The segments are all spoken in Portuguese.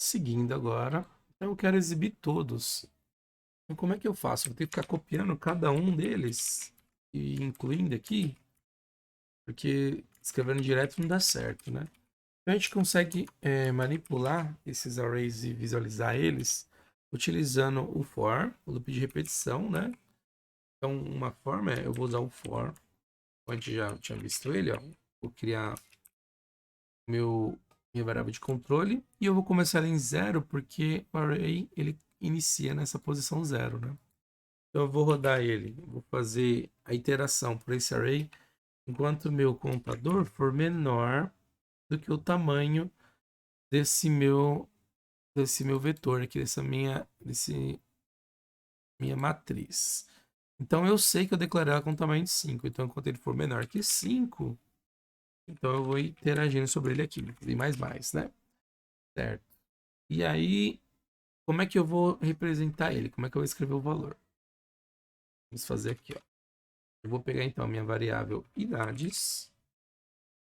Seguindo agora, então eu quero exibir todos. Então, como é que eu faço? Vou ter que ficar copiando cada um deles e incluindo aqui, porque escrevendo direto não dá certo, né? Então a gente consegue manipular esses arrays e visualizar eles utilizando o for, o loop de repetição, né? Então uma forma eu vou usar o for, a gente já tinha visto ele, ó. Vou criar minha variável de controle e eu vou começar em zero porque o array ele inicia nessa posição zero, né? Então eu vou rodar ele, vou fazer a iteração por esse array enquanto o meu contador for menor do que o tamanho desse meu vetor aqui, minha matriz. Então eu sei que eu declarei ela com tamanho de 5. Então enquanto ele for menor que 5, então eu vou interagindo sobre ele aqui, e mais, né? Certo. E aí, como é que eu vou representar ele? Como é que eu vou escrever o valor? Vamos fazer aqui, ó. Eu vou pegar então a minha variável idades.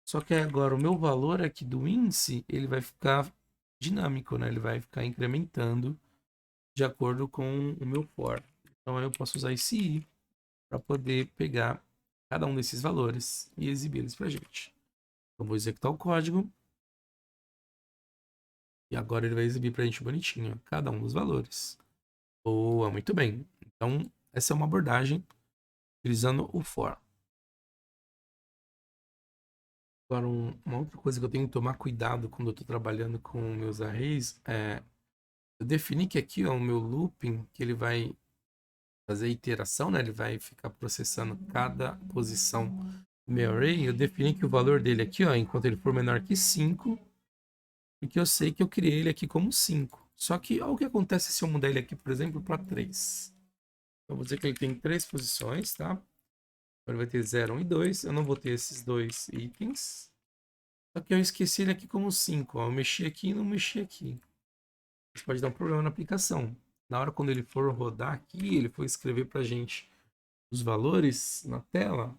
Só que agora o meu valor aqui do índice, ele vai ficar dinâmico, né? Ele vai ficar incrementando de acordo com o meu for. Então eu posso usar esse i para poder pegar cada um desses valores e exibi-los para a gente. Eu vou executar o código e agora ele vai exibir para a gente bonitinho cada um dos valores. Boa, muito bem. Então essa é uma abordagem utilizando o for. Agora, uma outra coisa que eu tenho que tomar cuidado quando eu estou trabalhando com meus arrays é eu defini que aqui ó, o meu looping, que ele vai fazer iteração, né? Ele vai ficar processando cada posição do meu array. Eu defini que o valor dele aqui, ó, enquanto ele for menor que 5, porque eu sei que eu criei ele aqui como 5. Só que olha o que acontece se eu mudar ele aqui, por exemplo, para 3. Eu vou dizer que ele tem 3 posições, tá? Ele vai ter 0, 1 e 2. Eu não vou ter esses dois itens. Só que eu esqueci ele aqui como 5. Ó. Eu mexi aqui e não mexi aqui. Isso pode dar um problema na aplicação. Na hora quando ele for rodar aqui, ele for escrever para a gente os valores na tela,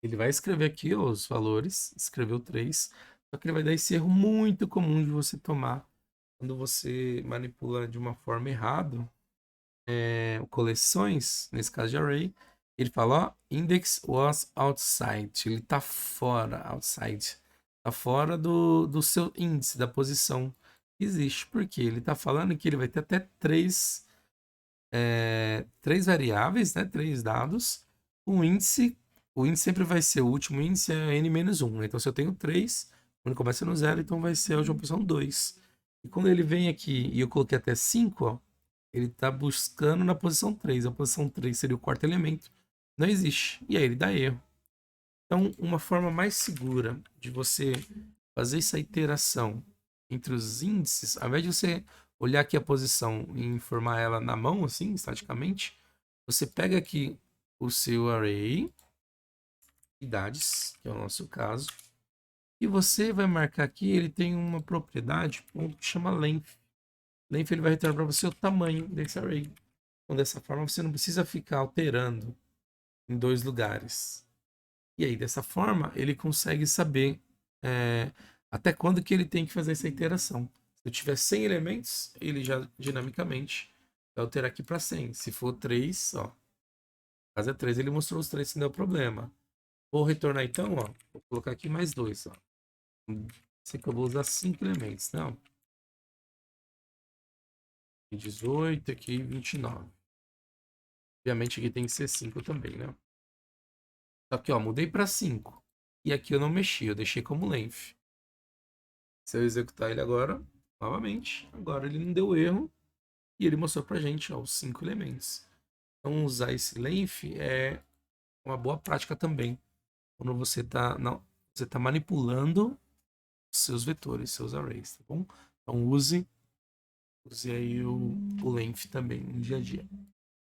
ele vai escrever aqui ó, os valores, escreveu 3, só que ele vai dar esse erro muito comum de você tomar quando você manipula de uma forma errada coleções, nesse caso de array, ele fala, ó, index was outside, ele está fora, outside, está fora do seu índice, da posição que existe, porque ele está falando que ele vai ter até três variáveis, né, três dados, o índice sempre vai ser o último índice é n-1, né? Então se eu tenho 3, quando começa no zero, então vai ser a última posição 2. E quando ele vem aqui e eu coloquei até 5, ó, ele está buscando na posição 3. A posição 3 seria o quarto elemento. Não existe. E aí ele dá erro. Então, uma forma mais segura de você fazer essa iteração entre os índices, ao invés de você olhar aqui a posição e informar ela na mão, assim, estaticamente, você pega aqui o seu array, idades, que é o nosso caso, e você vai marcar aqui, ele tem uma propriedade, que chama length. Length ele vai retornar para você o tamanho desse array. Então, dessa forma, você não precisa ficar alterando em dois lugares. E aí, dessa forma, ele consegue saber até quando que ele tem que fazer essa iteração. Se eu tiver 100 elementos, ele já dinamicamente vai alterar aqui para 100. Se for 3, ó, caso é 3, ele mostrou os 3 que deu problema. Vou retornar então, ó, vou colocar aqui mais 2. Ó. Sei que eu vou usar 5 elementos, não? 18, aqui 29. Obviamente aqui tem que ser 5 também, né? Só que, ó, mudei para 5. E aqui eu não mexi, eu deixei como length. Se eu executar ele agora, novamente, agora ele não deu erro e ele mostrou pra gente ó, os 5 elementos. Então, usar esse length é uma boa prática também, quando você tá manipulando seus vetores, seus arrays, tá bom? Então, use aí o length também no dia a dia.